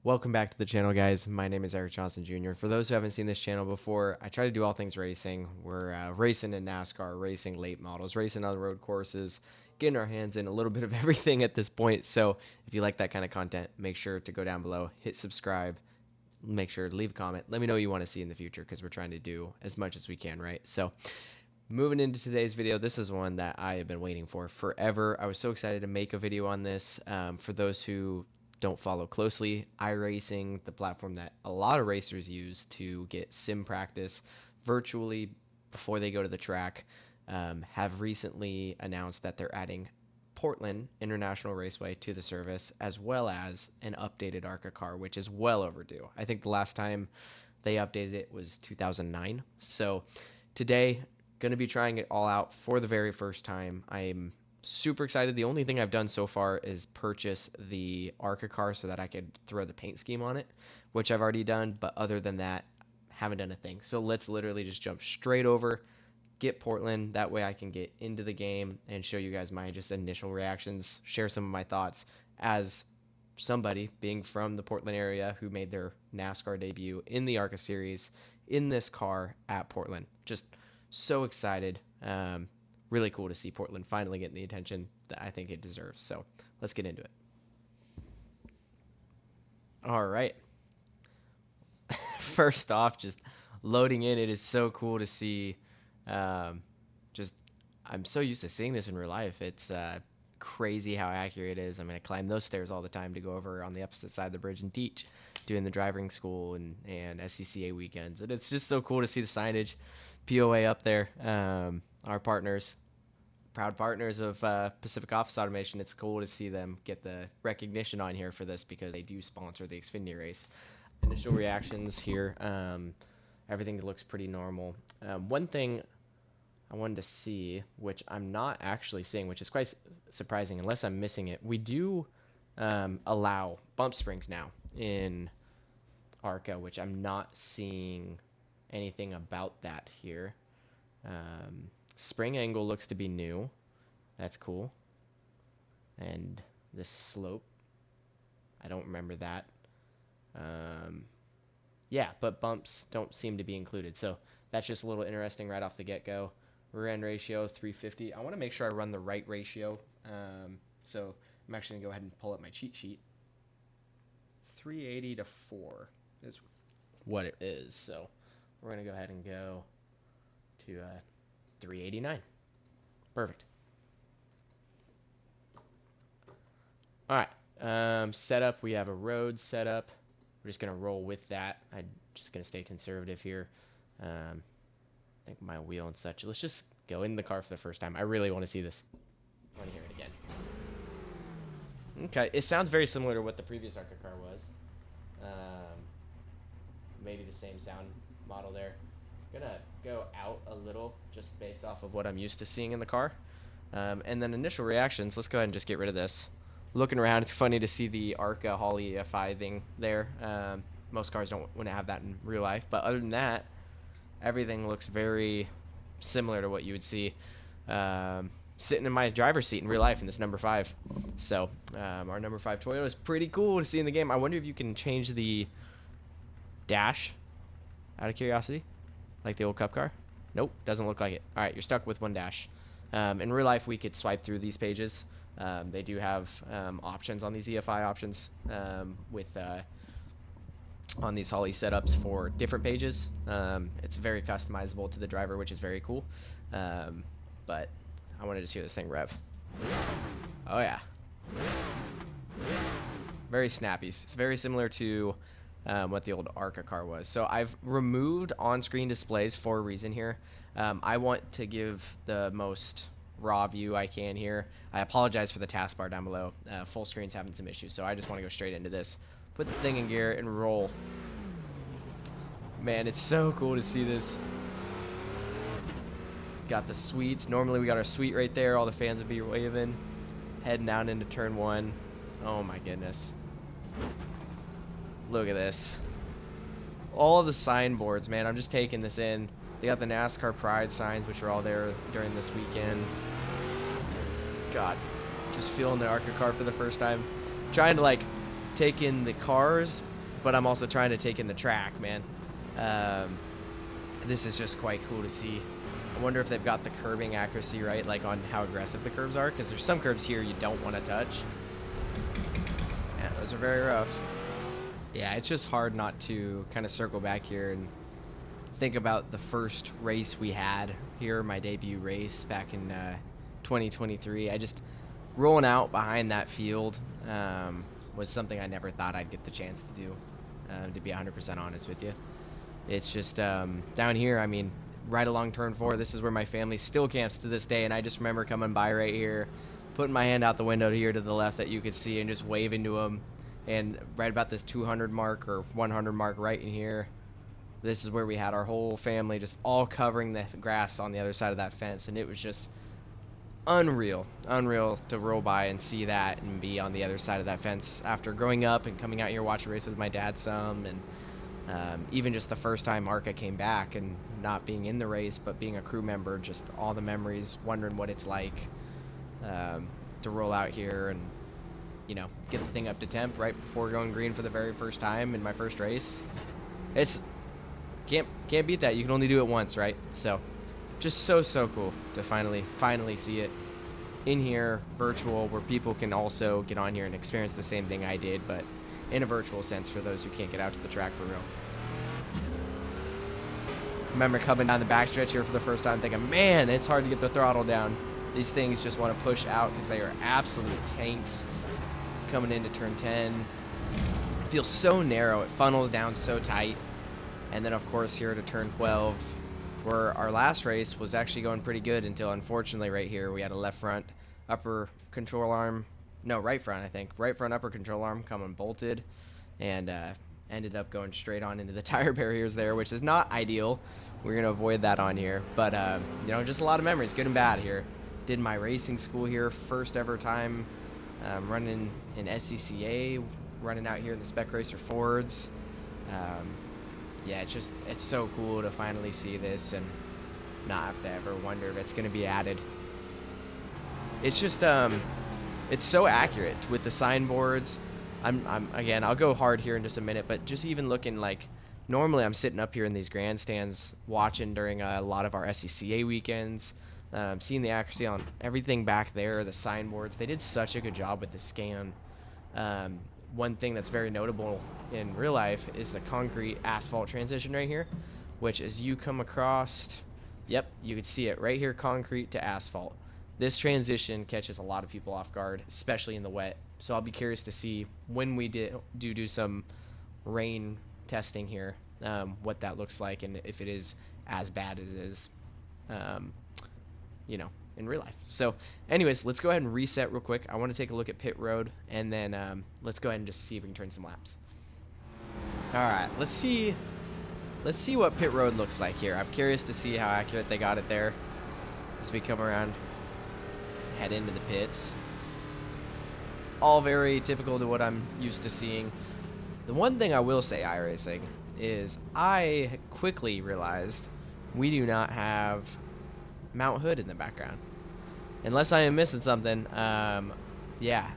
Welcome back to the channel, guys. My name is Eric Johnson Jr. For those who haven't seen this channel before, I try to do all things racing. We're racing in NASCAR, racing late models, racing on road courses, getting our hands in a little bit of everything at this point. So if you like that kind of content, make sure to go down below, hit subscribe, make sure to leave a comment. Let me know what you want to see in the future because we're trying to do as much as we can, right? So moving into today's video, this is one that I have been waiting for forever. I was so excited to make a video on this. For those who don't follow closely, iRacing, the platform that a lot of racers use to get sim practice virtually before they go to the track, have recently announced that they're adding Portland International Raceway to the service, as well as an updated ARCA car, which is well overdue. I think the last time they updated it was 2009. So today, going to be trying it all out for the very first time. I'm super excited. The only thing I've done so far is purchase the ARCA car so that I could throw the paint scheme on it, which I've already done. But other than that, haven't done a thing. So let's literally just jump straight over, get Portland. That way I can get into the game and show you guys my just initial reactions, share some of my thoughts as somebody being from the Portland area who made their NASCAR debut in the ARCA series in this car at Portland. Just so excited. Really cool to see Portland finally getting the attention that I think it deserves. So let's get into it. All right. First off, just loading in. It is so cool to see. I'm so used to seeing this in real life. It's crazy how accurate it is. I mean, I climb those stairs all the time to go over on the opposite side of the bridge and teach, doing the driving school and SCCA weekends. And it's just so cool to see the signage, POA up there. Our partners, proud partners of Pacific Office Automation. It's cool to see them get the recognition on here for this because they do sponsor the Xfinity race. Initial reactions here. Everything looks pretty normal. One thing I wanted to see, which I'm not actually seeing, which is quite surprising unless I'm missing it. We do allow bump springs now in ARCA, which I'm not seeing anything about that here. Spring angle looks to be new. That's cool. And this slope, I don't remember that. Yeah, but bumps don't seem to be included. So that's just a little interesting right off the get-go. Rear end ratio, 350. I want to make sure I run the right ratio. So I'm actually going to go ahead and pull up my cheat sheet. 380 to 4 is what it is. So we're going to go ahead and go to 389. Perfect. All right. Setup. We have a road setup. We're just going to roll with that. I'm just going to stay conservative here. I think my wheel and such. Let's just go in the car for the first time. I really want to see this. I want to hear it again. Okay. It sounds very similar to what the previous ARCA car was. Maybe the same sound model there. Gonna go out a little just based off of what I'm used to seeing in the car. And then initial reactions, let's go ahead and just get rid of this. Looking around, it's funny to see the ARCA Holly EFI thing there. Most cars don't want to have that in real life, but other than that, everything looks very similar to what you would see sitting in my driver's seat in real life in this number 5. So our number 5 Toyota is pretty cool to see in the game. I wonder if you can change the dash out of curiosity. Like the old Cup car? Nope, doesn't look like it. All right, you're stuck with one dash. In real life, we could swipe through these pages. They do have options on these EFI options with on these Holly setups for different pages. It's very customizable to the driver, which is very cool. But I wanted to hear this thing rev. Oh, yeah. Very snappy. It's very similar to what the old ARCA car was. So I've removed on-screen displays for a reason here. I want to give the most raw view I can here. I apologize for the taskbar down below. Full screen's having some issues, so I just want to go straight into this. Put the thing in gear and roll. Man, it's so cool to see this. Got the suites. Normally we got our suite right there. All the fans would be waving. Heading down into turn 1. Oh my goodness. Look at this. All of the signboards, man. I'm just taking this in. They got the NASCAR Pride signs, which are all there during this weekend. God, just feeling the ARCA car for the first time. Trying to like take in the cars but I'm also trying to take in the track, man. This is just quite cool to see. I wonder if they've got the curbing accuracy right, like on how aggressive the curbs are, because there's some curbs here you don't want to touch. Yeah, those are very rough. Yeah, it's just hard not to kind of circle back here and think about the first race we had here, my debut race back in 2023. I just rolling out behind that field was something I never thought I'd get the chance to do, to be 100% honest with you. It's just down here, I mean, right along turn 4, this is where my family still camps to this day, and I just remember coming by right here, putting my hand out the window here to the left that you could see and just waving to them. And right about this 200 mark or 100 mark right in here, this is where we had our whole family just all covering the grass on the other side of that fence. And it was just unreal to roll by and see that and be on the other side of that fence after growing up and coming out here watching races with my dad some. And even just the first time ARCA came back and not being in the race but being a crew member, just all the memories, wondering what it's like to roll out here and, you know, get the thing up to temp right before going green for the very first time in my first race. It's can't beat that. You can only do it once, right? So just so cool to finally see it in here, virtual, where people can also get on here and experience the same thing I did, but in a virtual sense for those who can't get out to the track for real. I remember coming down the backstretch here for the first time thinking, man, it's hard to get the throttle down. These things just want to push out because they are absolute tanks. Coming into turn 10, it feels so narrow, it funnels down so tight. And then of course here to turn 12, where our last race was actually going pretty good until unfortunately right here we had a left front upper control arm, no, right front, I think, right front upper control arm coming bolted, and ended up going straight on into the tire barriers there, which is not ideal. We're gonna avoid that on here, but you know, just a lot of memories, good and bad here. Did my racing school here, first ever time running in SCCA, running out here in the Spec Racer Fords. Yeah, it's so cool to finally see this and not have to ever wonder if it's going to be added. It's just it's so accurate with the signboards. Again, I'll go hard here in just a minute, but just even looking like normally I'm sitting up here in these grandstands watching during a lot of our SCCA weekends, seeing the accuracy on everything back there, the signboards. They did such a good job with the scan. One thing that's very notable in real life is the concrete asphalt transition right here, which as you come across, yep, you can see it right here, concrete to asphalt. This transition catches a lot of people off guard, especially in the wet. So I'll be curious to see when we do some rain testing here, what that looks like and if it is as bad as it is, you know, in real life. So anyways, let's go ahead and reset real quick. I want to take a look at pit road, and then let's go ahead and just see if we can turn some laps. All right, let's see what pit road looks like here. I'm curious to see how accurate they got it there as we come around, head into the pits. All very typical to what I'm used to seeing. The one thing I will say, iRacing, is I quickly realized we do not have Mount Hood in the background, unless I am missing something. Yeah,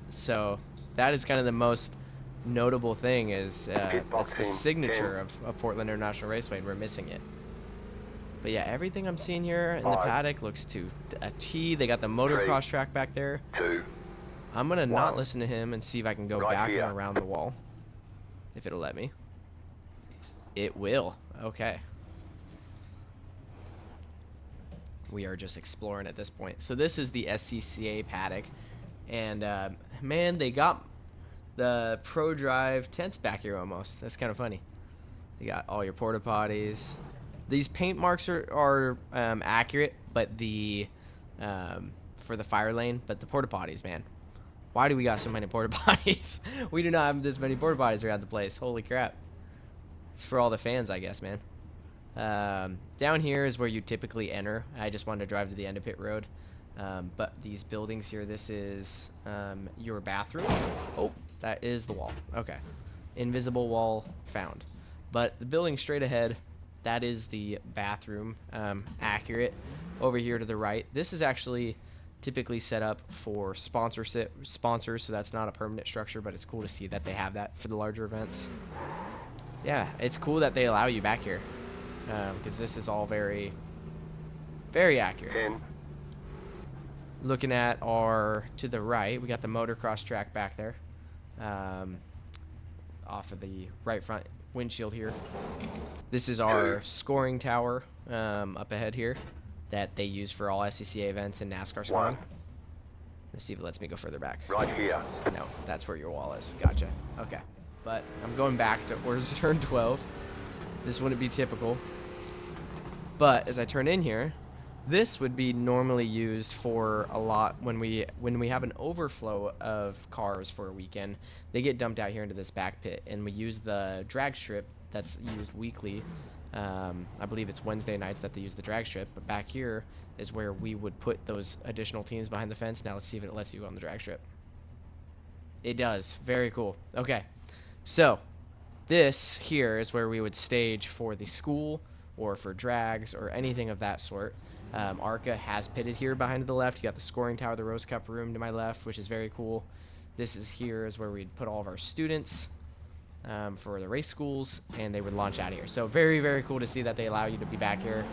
so that is kind of the most notable thing is it's the signature of Portland International Raceway, and we're missing it. But yeah, everything I'm seeing here in the paddock looks to a T. They got the motocross track back there. I'm gonna not listen to him and see if I can go back and around the wall, if it'll let me. It will. Okay. We are just exploring at this point. So this is the SCCA paddock, and man, they got the Pro Drive tents back here almost. That's kind of funny. They got all your porta potties. These paint marks are accurate, but the for the fire lane, but the porta potties, man, why do we got so many porta potties? We do not have this many porta potties around the place. Holy crap! It's for all the fans, I guess, man. Down here is where you typically enter. I just wanted to drive to the end of pit road. But these buildings here, this is your bathroom. Oh, that is the wall. Okay. Invisible wall found. But the building straight ahead, that is the bathroom. Accurate. Over here to the right, this is actually typically set up for sponsors, so that's not a permanent structure, but it's cool to see that they have that for the larger events. Yeah, it's cool that they allow you back here, because this is all very, very accurate. Looking at to the right, we got the motocross track back there, off of the right front windshield here. This is our scoring tower up ahead here that they use for all SCCA events and NASCAR scoring. Let's see if it lets me go further back. Right here. No, that's where your wall is. Gotcha. Okay. But I'm going back to where's turn 12. This wouldn't be typical. But as I turn in here, this would be normally used for a lot when we have an overflow of cars for a weekend. They get dumped out here into this back pit, and we use the drag strip that's used weekly. I believe it's Wednesday nights that they use the drag strip, but back here is where we would put those additional teams behind the fence. Now let's see if it lets you go on the drag strip. It does. Very cool. Okay, so this here is where we would stage for the school or for drags or anything of that sort. ARCA has pitted here behind to the left. You got the scoring tower, the Rose Cup room to my left, which is very cool. This is here is where we'd put all of our students for the race schools, and they would launch out of here. So very, very cool to see that they allow you to be back here.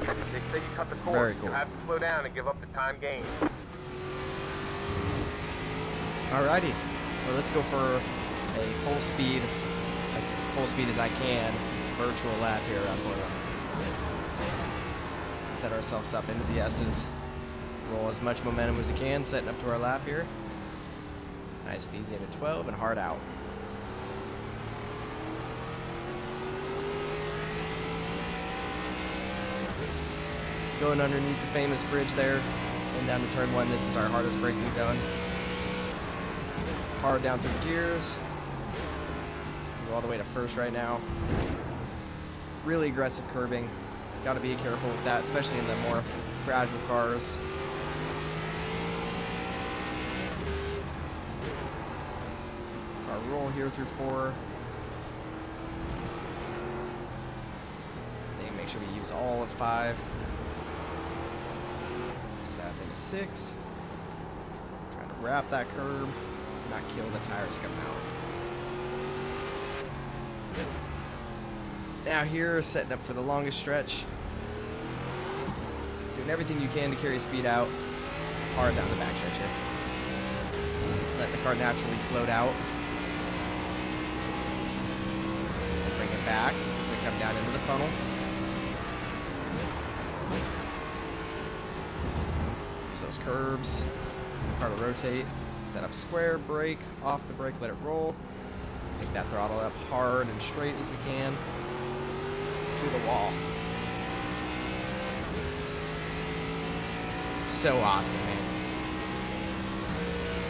They say you cut the course. Very cool. You have to slow down and give up the time gained. Alrighty, well, let's go for a full speed as I can virtual lap here on Portland. Set ourselves up into the S's. Roll as much momentum as we can, setting up to our lap here. Nice and easy into 12 and hard out. Going underneath the famous bridge there and down to turn 1. This is our hardest braking zone. Hard down through the gears. Go all the way to first right now. Really aggressive curbing. Got to be careful with that, especially in the more fragile cars. Our roll here through 4. Make sure we use all of 5. 7 to 6. Trying to wrap that curb, not kill the tires coming out. Now here, setting up for the longest stretch. Doing everything you can to carry speed out. Hard down the back stretch here. Let the car naturally float out. And bring it back as we come down into the funnel. Use those curbs. Car to rotate. Set up square, brake, off the brake, let it roll. Pick that throttle up hard and straight as we can. To the wall. So awesome, man.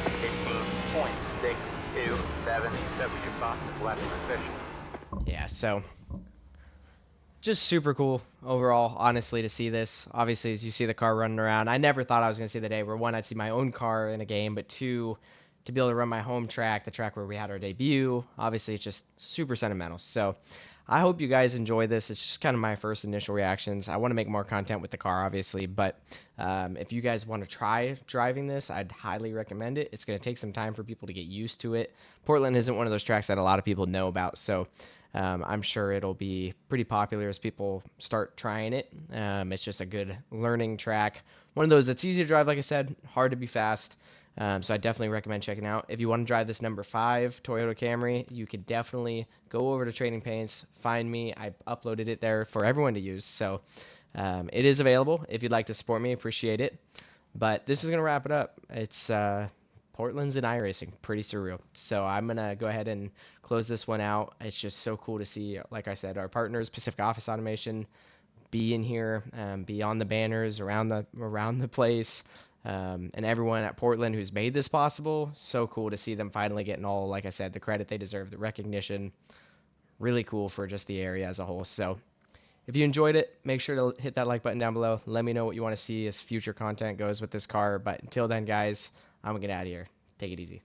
15.627. That was your fastest lap position. Yeah, so just super cool overall, honestly, to see this. Obviously, as you see the car running around, I never thought I was going to see the day where, 1, I'd see my own car in a game, but 2, to be able to run my home track, the track where we had our debut. Obviously, it's just super sentimental. So I hope you guys enjoy this. It's just kind of my first initial reactions. I want to make more content with the car, obviously, but if you guys want to try driving this, I'd highly recommend it. It's going to take some time for people to get used to it. Portland isn't one of those tracks that a lot of people know about, so I'm sure it'll be pretty popular as people start trying it. It's just a good learning track. One of those that's easy to drive, like I said, hard to be fast. So I definitely recommend checking out. If you want to drive this number 5 Toyota Camry, you could definitely go over to Trading Paints, find me. I uploaded it there for everyone to use. So it is available. If you'd like to support me, appreciate it. But this is going to wrap it up. It's Portland's in iRacing. Pretty surreal. So I'm going to go ahead and close this one out. It's just so cool to see, like I said, our partners, Pacific Office Automation, be in here, be on the banners around the place. And everyone at Portland who's made this possible. So cool to see them finally getting all, like I said, the credit they deserve, the recognition. Really cool for just the area as a whole. So if you enjoyed it, make sure to hit that like button down below. Let me know what you want to see as future content goes with this car. But until then, guys, I'm going to get out of here. Take it easy.